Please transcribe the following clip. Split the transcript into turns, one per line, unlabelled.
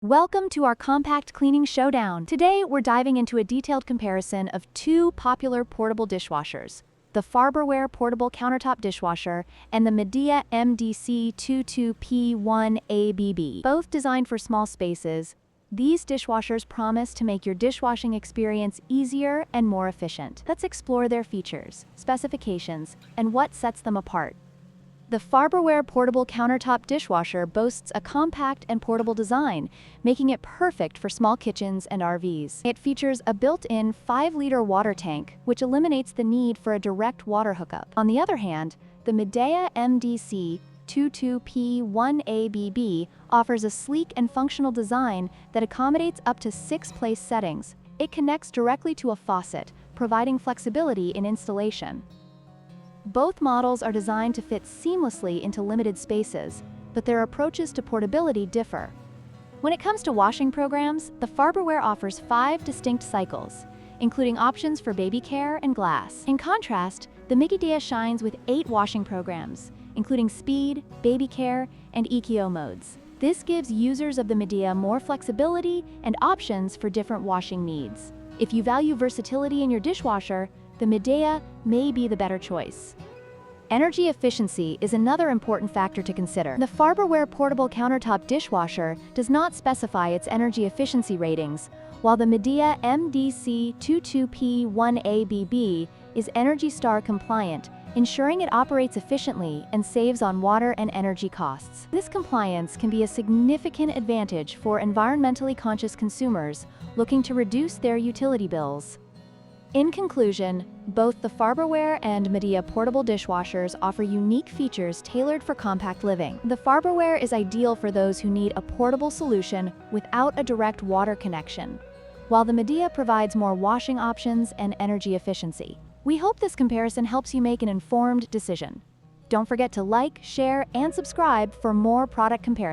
Welcome to our compact cleaning showdown. Today, we're diving into a detailed comparison of two popular portable dishwashers, the Farberware portable countertop dishwasher and the Midea MDC22P1ABB. Both designed for small spaces, these dishwashers promise to make your dishwashing experience easier and more efficient. Let's explore their features, specifications, and what sets them apart. The Farberware portable countertop dishwasher boasts a compact and portable design, making it perfect for small kitchens and RVs. It features a built-in 5-liter water tank, which eliminates the need for a direct water hookup. On the other hand, the Midea MDC22P1ABB offers a sleek and functional design that accommodates up to 6 place settings. It connects directly to a faucet, providing flexibility in installation. Both models are designed to fit seamlessly into limited spaces, but their approaches to portability differ. When it comes to washing programs, the Farberware offers 5 distinct cycles, including options for baby care and glass. In contrast, the Midea shines with 8 washing programs, including speed, baby care, and EKO modes. This gives users of the Midea more flexibility and options for different washing needs. If you value versatility in your dishwasher, the Midea may be the better choice. Energy efficiency is another important factor to consider. The Farberware portable countertop dishwasher does not specify its energy efficiency ratings, while the Midea MDC22P1ABB is ENERGY STAR compliant, ensuring it operates efficiently and saves on water and energy costs. This compliance can be a significant advantage for environmentally conscious consumers looking to reduce their utility bills. In conclusion, both the Farberware and Midea portable dishwashers offer unique features tailored for compact living. The Farberware is ideal for those who need a portable solution without a direct water connection, while the Midea provides more washing options and energy efficiency. We hope this comparison helps you make an informed decision. Don't forget to like, share, and subscribe for more product comparisons.